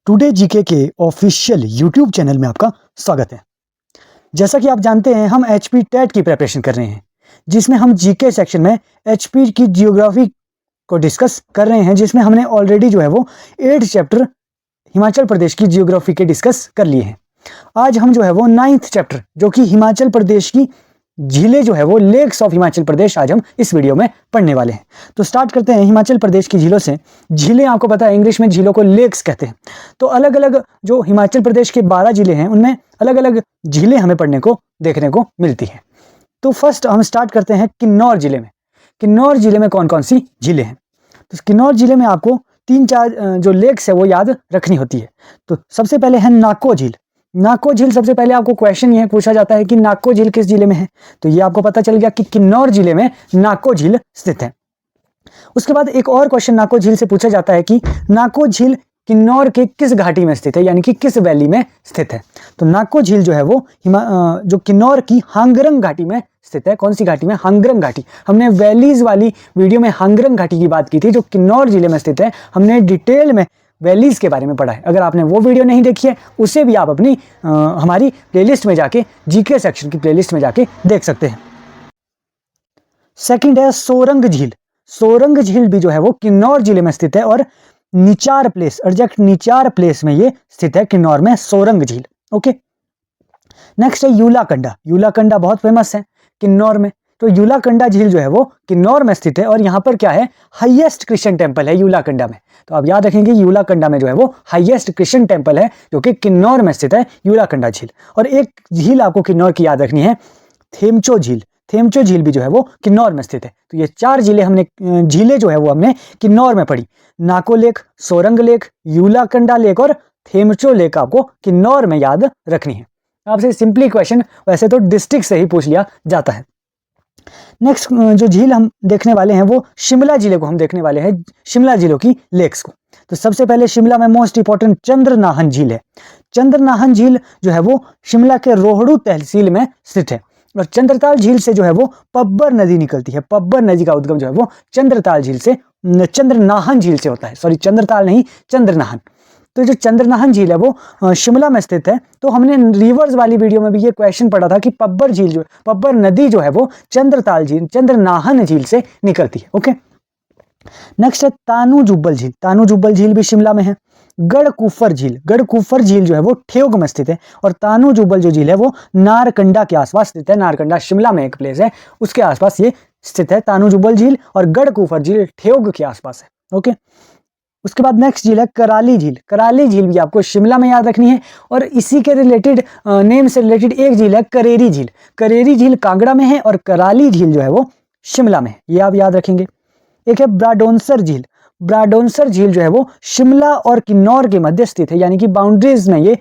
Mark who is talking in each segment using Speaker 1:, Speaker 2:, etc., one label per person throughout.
Speaker 1: Today GK के official YouTube channel में आपका स्वागत है। जैसा कि आप जानते हैं, हम एचपी टेट की प्रिपरेशन कर रहे हैं, जिसमें हम जीके सेक्शन में एचपी की जियोग्राफी को डिस्कस कर रहे हैं, जिसमें हमने ऑलरेडी जो है वो 8 चैप्टर हिमाचल प्रदेश की जियोग्राफी के डिस्कस कर लिए हैं। आज हम जो है वो 9th चैप्टर, जो कि हिमाचल प्रदेश की झीलें जो है वो लेक्स ऑफ हिमाचल प्रदेश, आज हम इस वीडियो में पढ़ने वाले हैं। तो स्टार्ट करते हैं हिमाचल प्रदेश की झीलों से। झीलें आपको पता है इंग्लिश में झीलों को लेक्स कहते हैं। तो अलग अलग जो हिमाचल प्रदेश के 12 जिले हैं, उनमें अलग अलग झीलें हमें पढ़ने को देखने को मिलती हैं। तो फर्स्ट हम स्टार्ट करते हैं किन्नौर जिले में। किन्नौर जिले में कौन कौन सी झीलें हैं? तो किन्नौर जिले में आपको 3-4 जो लेक्स है वो याद रखनी होती है। तो सबसे पहले है नाको झील। नाको झील, सबसे पहले आपको क्वेश्चन ये पूछा जाता है कि नाको झील किस जिले में है, तो ये आपको पता चल गया कि किन्नौर जिले में नाको झील स्थित है। उसके बाद एक और क्वेश्चन नाको झील से पूछा जाता है कि नाको झील किन्नौर के किस घाटी में स्थित है, यानी कि किस वैली में स्थित है। तो नाको झील जो है वो जो किन्नौर की हांगरंग घाटी में स्थित है। कौन सी घाटी में? हांगरंग घाटी। हमने वैलीज वाली वीडियो में हांगरंग घाटी की बात की थी, जो किन्नौर जिले में स्थित है। हमने डिटेल में वैलीज के बारे में पढ़ा है। अगर आपने वो वीडियो नहीं देखी है, उसे भी आप अपनी हमारी प्लेलिस्ट में जाके, जीके सेक्शन की प्लेलिस्ट में जाके देख सकते हैं। सेकंड है सोरंग झील। सोरंग झील भी जो है वो किन्नौर जिले में स्थित है और Nichar place, exact Nichar place में ये स्थित है, किन्नौर में सोरंग झील। ओके, नेक्स्ट है यूलाकंडा। यूलाकंडा बहुत फेमस है किन्नौर में। तो यूलाकंडा झील जो है वो किन्नौर में स्थित है और यहाँ पर क्या है? हाईएस्ट क्रिश्चियन टेम्पल है यूलाकंडा में। तो आप याद रखेंगे यूलाकंडा में जो है वो हाईएस्ट क्रिश्चियन टेम्पल है, जो कि किन्नौर में स्थित है, यूलाकंडा झील। और एक झील आपको किन्नौर की याद रखनी है, थेमचो झील। थेमचो झील भी जो है वो किन्नौर में स्थित है। तो ये 4 झीलें जो है वो हमने किन्नौर में पढ़ी। नाको लेक, सोरंग लेक, यूलाकंडा लेक और थेमचो लेक आपको किन्नौर में याद रखनी है। आपसे सिंपली क्वेश्चन वैसे तो डिस्ट्रिक्ट से ही पूछ लिया जाता है। नेक्स्ट जो झील हम देखने वाले हैं वो शिमला जिले को हम देखने वाले हैं, शिमला जिलों की लेक्स को। तो सबसे पहले शिमला में मोस्ट इंपॉर्टेंट चंद्रनाहन झील है। चंद्रनाहन झील जो है वो शिमला के रोहड़ू तहसील में स्थित है और चंद्रताल झील से जो है वो पब्बर नदी निकलती है। पब्बर नदी का उद्गम जो है वो चंद्रताल झील से, चंद्रनाहन झील से होता है। सॉरी, चंद्रताल नहीं, चंद्रनाहन। तो जो चंद्रनाहन झील है वो शिमला में स्थित है। तो हमने रिवर्स वाली वीडियो में भी ये क्वेश्चन पढ़ा था कि पब्बर नदी जो है वो चंद्रताल झील, चंद्रनाहन झील से निकलती है। ओके, नेक्स्ट है तानू जुब्बल झील। तानू जुब्बल झील भी शिमला में है। गढ़कुफर झील, गढ़कुफर झील जो है वो ठियोग में स्थित है और तानू जुब्बल जो झील है वो नारकंडा के आसपास स्थित है। नारकंडा शिमला में एक प्लेस है, उसके आसपास ये स्थित है तानू जुब्बल झील, और गढ़कुफर झील ठियोग के आसपास है। ओके, उसके बाद नेक्स्ट झील है कराली झील। कराली झील भी आपको शिमला में याद रखनी है और इसी के रिलेटेड, नेम से रिलेटेड एक झील है करेरी झील। करेरी झील कांगड़ा में है और कराली झील जो है वो शिमला में है, ये आप याद रखेंगे। एक है ब्राडोनसर झील। ब्राडोनसर झील जो है वो शिमला और किन्नौर के मध्य स्थित है, यानी कि बाउंड्रीज में ये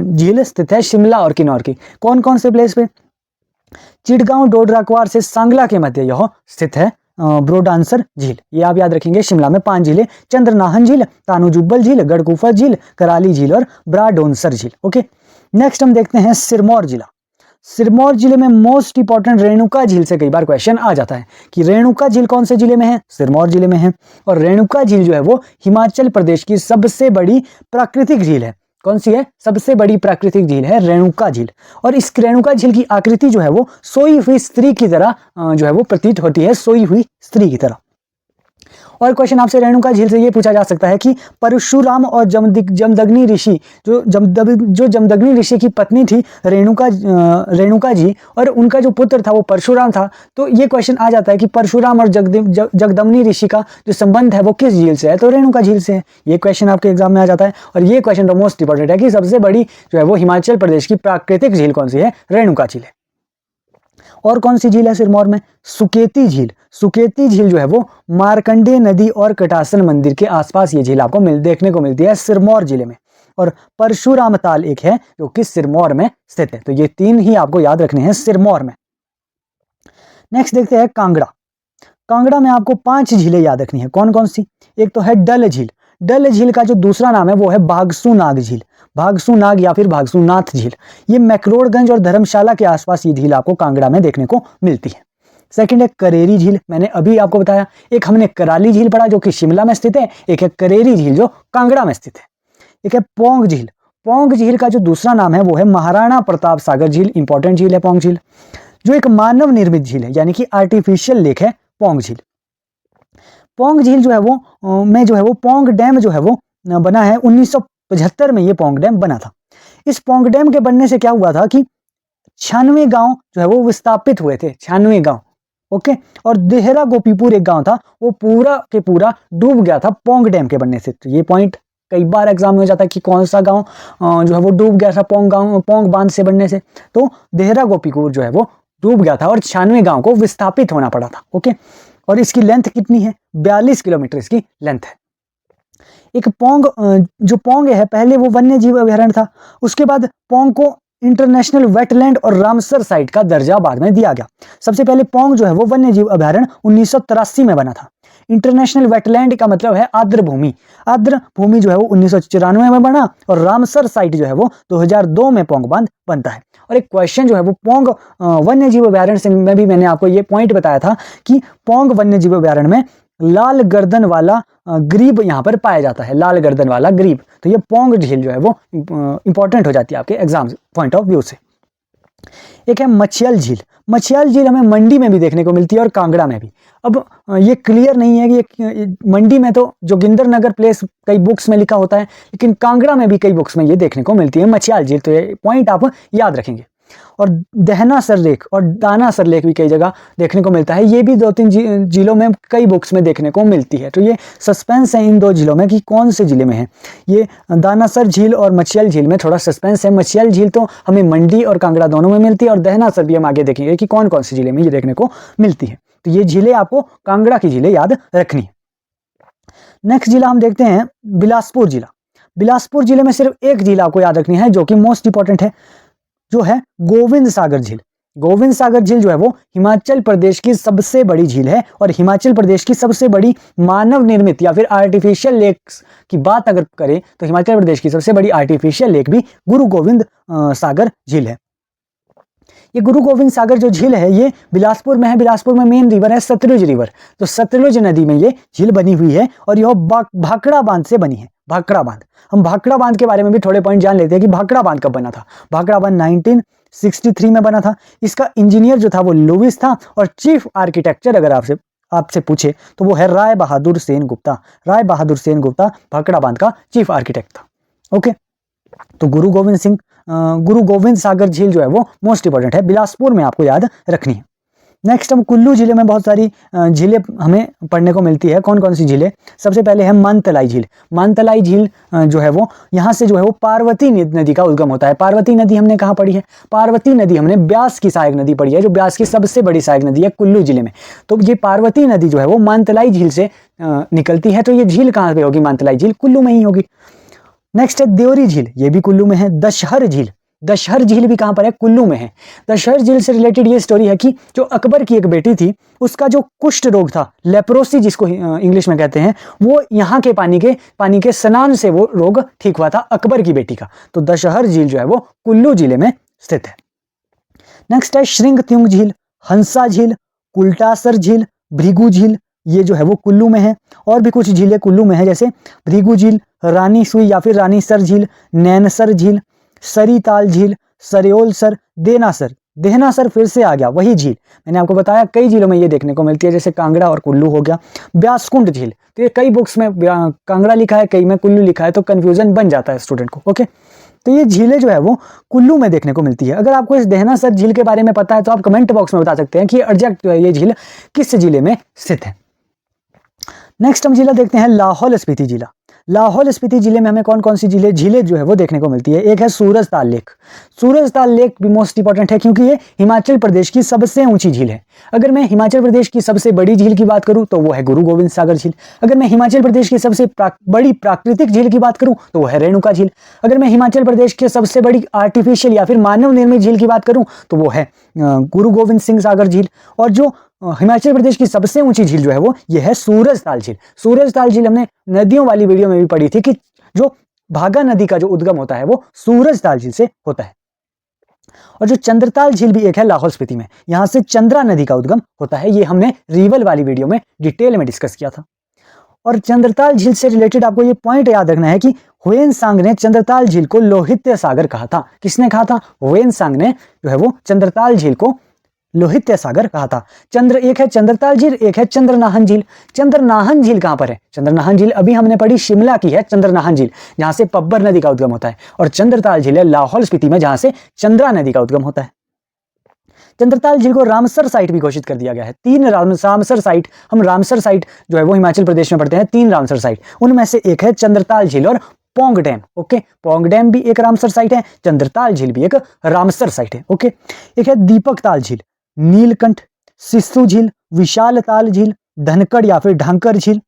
Speaker 1: झील स्थित है, शिमला और किन्नौर की। कौन कौन से प्लेस पे? चिड़गांव डोडराक्वार से सांगला के मध्य यह स्थित है ब्रोडांसर झील। ये आप याद रखेंगे। शिमला में 5 झीलें, चंद्रनाहन झील, तानू जुब्बल झील, गढ़कुफर झील, कराली झील और ब्राडोनसर झील। ओके, नेक्स्ट हम देखते हैं सिरमौर जिला। सिरमौर जिले में मोस्ट इंपॉर्टेंट रेणुका झील से कई बार क्वेश्चन आ जाता है कि रेणुका झील कौन से जिले में है? सिरमौर जिले में है। और रेणुका झील जो है वो हिमाचल प्रदेश की सबसे बड़ी प्राकृतिक झील है। कौन सी है? सबसे बड़ी प्राकृतिक झील है रेणुका झील। और इस रेणुका झील की आकृति जो है वो सोई हुई स्त्री की तरह जो है वो प्रतीत होती है, सोई हुई स्त्री की तरह। और क्वेश्चन आपसे रेणुका झील से ये पूछा जा सकता है कि परशुराम और जमदग्नि ऋषि, जो जमदग्नि ऋषि की पत्नी थी रेणुका जी, और उनका जो पुत्र था वो परशुराम था। तो ये क्वेश्चन आ जाता है कि परशुराम और जगदम्नि ऋषि का जो संबंध है वो किस झील से है? तो रेणुका झील से है। ये क्वेश्चन आपके एग्जाम में आ जाता है। और ये क्वेश्चन तो मोस्ट इंपॉर्टेंट है कि सबसे बड़ी जो है वो हिमाचल प्रदेश की प्राकृतिक झील कौन सी है? रेणुका झील है। और कौन सी झील है सिरमौर में? सुकेती झील। सुकेती झील जो है वो मार्कंडेय नदी और कटासन मंदिर के आसपास ये झील आपको देखने को मिलती है सिरमौर जिले में। और परशुराम ताल एक है जो कि सिरमौर में स्थित है। तो ये 3 ही आपको याद रखने हैं सिरमौर में। नेक्स्ट देखते हैं कांगड़ा। कांगड़ा में आपको 5 झीलें याद रखनी है। कौन कौन सी? एक तो है डल झील। डल झील का जो दूसरा नाम है वो है भागसू नाग झील। भागसू नाग या फिर भागसू नाथ झील। ये मैक्लोडगंज और धर्मशाला के आसपास ये झील आपको कांगड़ा में देखने को मिलती है। सेकंड है करेरी झील, मैंने अभी आपको बताया। एक हमने कराली झील पढ़ा जो कि शिमला में स्थित है, एक है करेरी झील जो कांगड़ा में स्थित है। एक है पोंग झील। पोंग झील का जो दूसरा नाम है वो है महाराणा प्रताप सागर झील। इंपॉर्टेंट झील है पोंग झील, जो एक मानव निर्मित झील है, यानी कि आर्टिफिशियल लेक है पोंग झील। पोंग झील जो है वो में जो है वो पोंग डैम जो है वो बना है 1975 में। ये पोंग डैम बना था। इस पोंग डैम के बनने से क्या हुआ था कि 96 गांव जो है वो विस्थापित हुए थे, 96 गांव। ओके, और देहरा गोपीपुर एक गांव था, वो पूरा के पूरा डूब गया था पोंग डैम के बनने से। तो ये पॉइंट कई बार एग्जाम में हो जाता है कि कौन सा गांव जो है वो डूब गया था पोंग बांध से बनने से। तो देहरा गोपीपुर जो है वो डूब गया था और 96 गांव को विस्थापित होना पड़ा था। ओके, और इसकी लेंथ कितनी है? 42 किलोमीटर इसकी लेंथ है। एक पोंग जो पोंग है पहले वो वन्य जीव अभयारण्य था, उसके बाद पोंग को इंटरनेशनल वेटलैंड और रामसर साइट का दर्जा बाद में दिया गया। सबसे पहले पोंग जो है वो वन्य जीव अभयारण्य 1983 में बना था। इंटरनेशनल वेटलैंड का मतलब है आर्द्र भूमि। आर्द्र भूमि जो है वो 1994 में बना और रामसर साइट जो है वो 2002 में पोंग बांध बनता है। और एक क्वेश्चन जो है वो पोंग वन्य जीव अभयारण्य से में भी मैंने आपको ये पॉइंट बताया था कि पोंग वन्य जीव अभयारण्य में लाल गर्दन वाला ग्रीब यहाँ पर पाया जाता है, लाल गर्दन वाला ग्रीब। तो ये पोंग झील जो है वो इंपॉर्टेंट हो जाती है आपके एग्जाम पॉइंट ऑफ व्यू से। एक है मछियल झील। मछियल झील हमें मंडी में भी देखने को मिलती है और कांगड़ा में भी। अब ये क्लियर नहीं है कि मंडी में तो जोगिंदर नगर प्लेस कई बुक्स में लिखा होता है, लेकिन कांगड़ा में भी कई बुक्स में ये देखने को मिलती है मछियल झील। तो ये पॉइंट आप याद रखेंगे। और दहनासर लेक और दानासर लेक भी कई जगह देखने को मिलता है। ये भी 2-3 जिलों में कई बुक्स में देखने को मिलती है। तो ये सस्पेंस है इन दो जिलों में कि कौन से जिले में है। ये दानासर झील और मछियल झील में थोड़ा सस्पेंस है। मछियल झील तो हमें मंडी और कांगड़ा दोनों में मिलती है, और दहनासर भी हम आगे देखेंगे कि कौन कौन से जिले में ये देखने को मिलती है। तो ये झीलें आपको कांगड़ा की झीलें याद रखनी है। नेक्स्ट जिला हम देखते हैं बिलासपुर जिला। बिलासपुर जिले में सिर्फ एक झील आपको याद रखनी है जो कि मोस्ट इंपॉर्टेंट है, जो है गोविंद सागर झील। गोविंद सागर झील जो है वो हिमाचल प्रदेश की सबसे बड़ी झील है, और हिमाचल प्रदेश की सबसे बड़ी मानव निर्मित या फिर आर्टिफिशियल लेक्स की बात अगर करें तो हिमाचल प्रदेश की सबसे बड़ी आर्टिफिशियल लेक भी गुरु गोविंद सागर झील है। ये गुरु गोविंद सागर जो झील है ये बिलासपुर में है। बिलासपुर में मेन रिवर है सतलुज रिवर। तो सतलुज नदी में ये झील बनी हुई है और यह भाखड़ा बांध से बनी है। भाखड़ा बांध, हम भाखड़ा बांध के बारे में भी थोड़े पॉइंट जान लेते हैं कि भाखड़ा बांध कब बना था। भाखड़ा बांध 1963 में बना था। इसका इंजीनियर जो था वो लुइस था, और चीफ आर्किटेक्चर अगर आपसे पूछे तो वो है राय बहादुर सेन गुप्ता। राय बहादुर सेन गुप्ता भाखड़ा बांध का चीफ आर्किटेक्ट था। ओके, तो गुरु गोविंद सागर झील जो है वो मोस्ट इंपॉर्टेंट है, बिलासपुर में आपको याद रखनी है। नेक्स्ट हम कुल्लू जिले में बहुत सारी झीलें हमें पढ़ने को मिलती है। कौन कौन सी झीलें? सबसे पहले है मानतलाई झील। मानतलाई झील जो है वो यहाँ से जो है वो पार्वती नदी का उद्गम होता है। पार्वती नदी हमने कहाँ पढ़ी है? पार्वती नदी हमने ब्यास की सहायक नदी पढ़ी है, जो ब्यास की सबसे बड़ी सहायक नदी है कुल्लू जिले में। तो ये पार्वती नदी जो है वो मानतलाई झील से निकलती है। तो ये झील कहाँ पे होगी? मानतलाई झील कुल्लू में ही होगी। नेक्स्ट है देवरी झील, ये भी कुल्लू में है। दशहर झील, दशहर झील भी कहां पर है? कुल्लू में है। दशहर झील से रिलेटेड ये स्टोरी है कि जो अकबर की एक बेटी थी, उसका जो कुष्ठ रोग था, लेप्रोसी जिसको इंग्लिश में कहते हैं, वो यहाँ के पानी के स्नान से वो रोग ठीक हुआ था अकबर की बेटी का। तो दशहर झील जो है वो कुल्लू जिले में स्थित है। नेक्स्ट है श्रृंग त्युंग झील, हंसा झील, कुल्टासर झील, भृगु झील, ये जो है वो कुल्लू में है। और भी कुछ झीलें कुल्लू में है, जैसे भृगु झील, रानी सुई या फिर रानीसर झील, नैनसर झील, सरीताल झील, सरयोलसर, देहनासर फिर से आ गया वही झील। मैंने आपको बताया कई झीलों में ये देखने को मिलती है, जैसे कांगड़ा और कुल्लू हो गया। ब्यासकुंड झील, तो ये कई बुक्स में कांगड़ा लिखा है, कई में कुल्लू लिखा है, तो कंफ्यूजन बन जाता है स्टूडेंट को। ओके, तो ये झीलें जो है वो कुल्लू में देखने को मिलती है। अगर आपको इस देहनासर झील के बारे में पता है तो आप कमेंट बॉक्स में बता सकते हैं कि एग्जैक्ट जो है ये झील किस जिले में स्थित है। नेक्स्ट हम जिला देखते हैं लाहौल स्पीति जिला। लाहौल स्पीति जिले में हमें कौन कौन सी झीलें जो है वो देखने को मिलती है? एक है सूरजताल लेक। सूरजताल लेक भी मोस्ट इंपॉर्टेंट है क्योंकि ये हिमाचल प्रदेश की सबसे ऊंची झील है। अगर मैं हिमाचल प्रदेश की सबसे बड़ी झील की बात करूं तो वो है गुरु गोविंद सागर झील। अगर मैं हिमाचल प्रदेश की सबसे बड़ी प्राकृतिक झील की बात करूं तो वो है रेणुका झील। अगर मैं हिमाचल प्रदेश की सबसे बड़ी आर्टिफिशियल या फिर मानव निर्मित झील की बात करूं तो वो है गुरु गोविंद सिंह सागर झील। और जो हिमाचल प्रदेश की सबसे ऊंची झील जो है वो ये है सूरजताल झील। सूरजताल झील हमने नदियों वाली वीडियो में भी पढ़ी थी कि जो भागा नदी का जो उद्गम होता है वो सूरजताल झील से होता है। और जो चंद्रताल झील भी एक है लाहौल स्पीति में, यहां से चंद्रा नदी का उद्गम होता है। ये हमने रीवल वाली वीडियो में डिटेल में डिस्कस किया था। और चंद्रताल झील से रिलेटेड आपको ये पॉइंट याद रखना है कि ह्वेनसांग ने चंद्रताल झील को लोहित्य सागर कहा था। किसने कहा था? ह्वेनसांग ने जो है वो चंद्रताल झील को लोहित्य सागर कहा था। एक है चंद्रताल झील, एक है चंद्रनाहन झील। चंद्रनाहन झील कहां पर है? चंद्रनाहन झील अभी हमने पढ़ी शिमला की है चंद्रनाहन झील, जहां से पब्बर नदी का उद्गम होता है। और चंद्रताल झील है लाहौल स्पीति में, जहां से चंद्रा नदी का उद्गम होता है। चंद्रताल झील को रामसर साइट भी घोषित कर दिया गया है। 3 रामसर साइट, हम रामसर साइट जो है वो हिमाचल प्रदेश में पढ़ते हैं, 3 रामसर साइट, उनमें से एक है चंद्रताल झील और Pong dam. Okay, Pong dam भी एक रामसर साइट है, चंद्रताल झील भी एक रामसर साइट है। ओके, एक है दीपक ताल झील, नीलकंठ, सिस्सू झील, विशाल ताल झील, धनकड़ या फिर ढांकर झील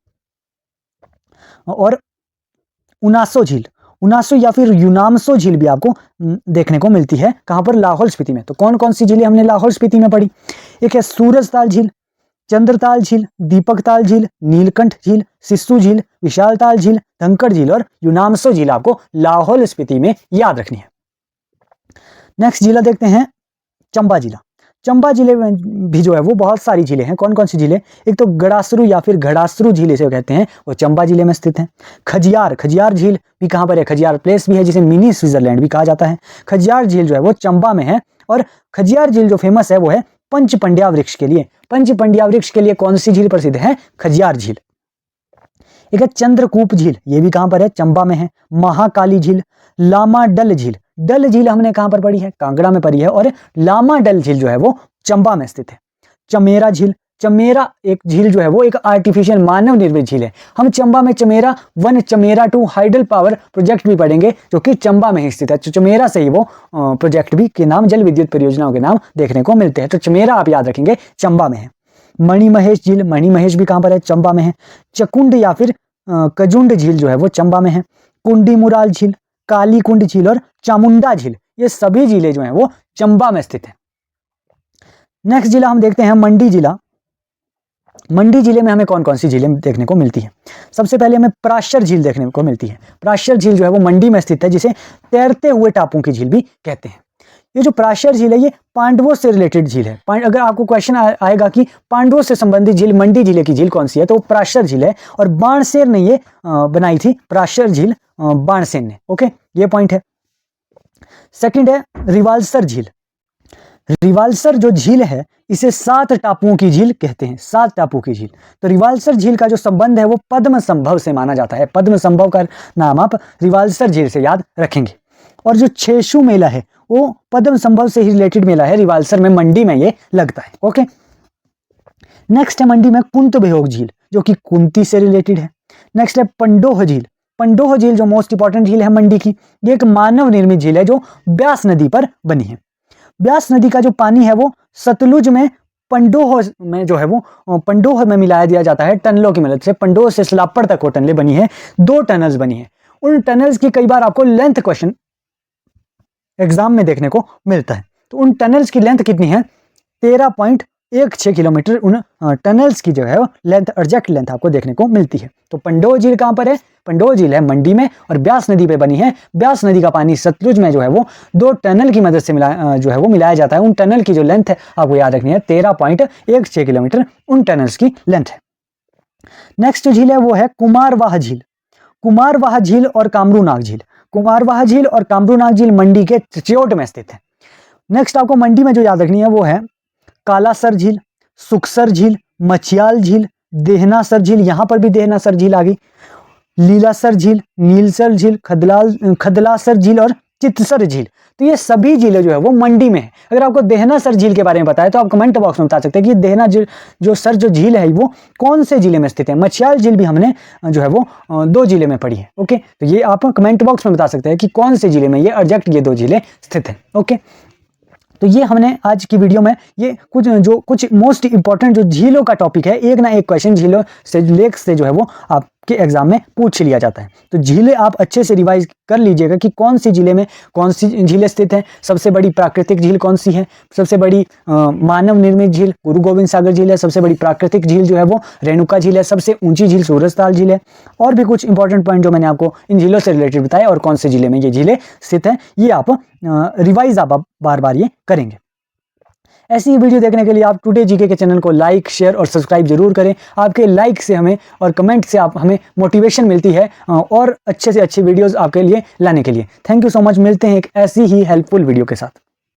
Speaker 1: और उनासो झील। उनासो या फिर यूनामसो झील भी आपको देखने को मिलती है। कहां पर? लाहौल स्पीति में। तो कौन कौन सी झीलें हमने लाहौल स्पीति में पढ़ी? एक है सूरज ताल झील, चंद्रताल झील, दीपक ताल झील, नीलकंठ झील, सिस्सू झील, विशाल ताल झील, धनकड़ झील और यूनामसो झील आपको लाहौल स्पीति में याद रखनी है। नेक्स्ट जिला देखते हैं चंबा जिला। चंबा जिले में भी जो है वो बहुत सारी झीलें हैं। कौन कौन सी झीलें? एक तो गड़ासरू या फिर घड़ासरू झील इसे कहते हैं, वो चंबा जिले में स्थित है। खजियार झील भी कहां पर है? खजियार प्लेस भी है, जिसे मिनी स्विट्जरलैंड भी कहा जाता है। खजियार झील जो है वो चंबा में है। और खजियार झील जो फेमस है वो है पंचपंड्या वृक्ष के लिए। पंचपंड्या वृक्ष के लिए कौन सी झील प्रसिद्ध है? खजियार झील। एक है चंद्रकूप झील, ये भी कहां पर है? चंबा में है। महाकाली झील, लामा डल झील। डल झील हमने कहां पर पढ़ी है? कांगड़ा में पढ़ी है। और लामा डल झील जो है वो चंबा में स्थित है। चमेरा झील, चमेरा एक झील जो है वो एक आर्टिफिशियल मानव निर्मित झील है। हम चंबा में Chamera 1, Chamera 2 hydel power project भी पढ़ेंगे, जो कि चंबा में ही स्थित है। तो चमेरा से ही वो प्रोजेक्ट भी के नाम, जल विद्युत परियोजनाओं के नाम देखने को मिलते हैं। तो चमेरा आप याद रखेंगे, चंबा में है। मणिमहेश झील, मणिमहेश भी कहां पर है? चंबा में है। चकुंड या फिर कजुंड झील जो है वो चंबा में है। कुंडी मुराल झील, काली कुंड झील और चामुंडा झील, ये सभी झीलें जो हैं वो चंबा में स्थित है। नेक्स्ट जिला हम देखते हैं मंडी जिला। मंडी जिले में हमें कौन कौन सी झीलें देखने को मिलती है? सबसे पहले हमें पराशर झील देखने को मिलती है। पराशर झील जो है वो मंडी में स्थित है, जिसे तैरते हुए टापुओं की झील भी कहते हैं। ये जो पराशर झील है ये पांडवों से रिलेटेड झील है। अगर आपको क्वेश्चन आएगा कि पांडवों से संबंधित झील मंडी जिले की झील कौन सी है, तो पराशर झील है। और बाणसेर ने ये बनाई थी पराशर झील, बाणसेर ने। ओके, ये पॉइंट है। सेकंड है रिवाल्सर झील। रिवाल्सर जो झील है इसे 7 टापुओं की झील कहते हैं, 7 टापुओं की झील। तो रिवाल्सर झील का जो संबंध है वो पद्म संभव से माना जाता है। पद्म संभव का नाम आप रिवाल्सर झील से याद रखेंगे। और जो छेशु मेला है वो पद्म संभव से ही रिलेटेड मेला है, रिवाल्सर में, मंडी में ये लगता है। ओके, नेक्स्ट है मंडी में कुंत बेहोग झील, जो कि कुंती से रिलेटेड है। नेक्स्ट है पंडोह झील। पंडोह झील जो मोस्ट इंपॉर्टेंट झील है मंडी की, ये एक मानव निर्मित झील है जो ब्यास नदी पर बनी है। ब्यास नदी का जो पानी है वो सतलुज में पंडोह में जो है वो पंडोह में मिलाया दिया जाता है टनलों की मदद से। पंडोह से सलापड़ तक वो टनलें बनी है, 2 टनल्स बनी है। उन टनल्स की कई बार आपको लेंथ क्वेश्चन एग्जाम में देखने को मिलता है। तो उन टनल्स की लेंथ कितनी है? 13.16 किलोमीटर उन टनल्स की जो है लेंथ, एग्जैक्ट लेंथ आपको देखने को मिलती है। तो पंडोह झील कहां पर है? पंडोह झील है मंडी में और ब्यास नदी पे बनी है। ब्यास नदी का पानी सतलुज में जो है वो 2 टनल की मदद से मिलाया जाता है। उन टनल की जो लेंथ है आपको याद रखनी है, 13.16 किलोमीटर उन टनल्स की लेंथ है। नेक्स्ट जो झील है वो है कुमारवाह झील। कुमारवाह झील और कामरूनाग झील। कुमारवाह झील और कामरूनाग झील मंडी के चिच्योट में स्थित है। नेक्स्ट आपको मंडी में जो याद रखनी है वो है कालासर झील, सुखसर झील, मछियाल झील, देहनासर झील, यहां पर भी देहनासर झील आ गई, लीलासर झील, नीलसर झील, खदलासर झील और चित्तसर झील। तो ये सभी झीलें जो है वो मंडी में है। अगर आपको देहनासर झील के बारे में पता है तो आप कमेंट बॉक्स में बता सकते हैं कि देहना जो झील है वो कौन से जिले में स्थित है। मछियाल झील भी हमने जो है वो 2 जिले में पढ़ी है। ओके, तो ये आप कमेंट बॉक्स में बता सकते हैं कि कौन से जिले में ये एग्जैक्ट ये 2 जिले स्थित है। ओके, तो ये हमने आज की वीडियो में ये कुछ मोस्ट इंपॉर्टेंट जो झीलों का टॉपिक है, एक ना एक क्वेश्चन झीलों से, लेक से जो है वो आपके एग्जाम में पूछ लिया जाता है। तो झीलें आप अच्छे से रिवाइज कर लीजिएगा कि कौन सी जिले में कौन सी झीलें स्थित है। सबसे बड़ी प्राकृतिक झील कौन सी है? सबसे बड़ी मानव निर्मित झील गुरु गोविंद सागर झील है। सबसे बड़ी प्राकृतिक झील जो है वो रेणुका झील है। सबसे ऊंची झील सूरजताल झील है। और भी कुछ इंपॉर्टेंट पॉइंट जो मैंने आपको इन झीलों से रिलेटेड बताया और कौन से जिले में ये झीलें स्थित है, ये आप रिवाइज आप बार बार ये करेंगे। ऐसी ही वीडियो देखने के लिए आप टुडे जीके के चैनल को लाइक, शेयर और सब्सक्राइब जरूर करें। आपके लाइक से हमें और कमेंट से हमें मोटिवेशन मिलती है और अच्छे से अच्छी वीडियोस आपके लिए लाने के लिए। Thank you so much. मिलते हैं एक ऐसी ही हेल्पफुल वीडियो के साथ।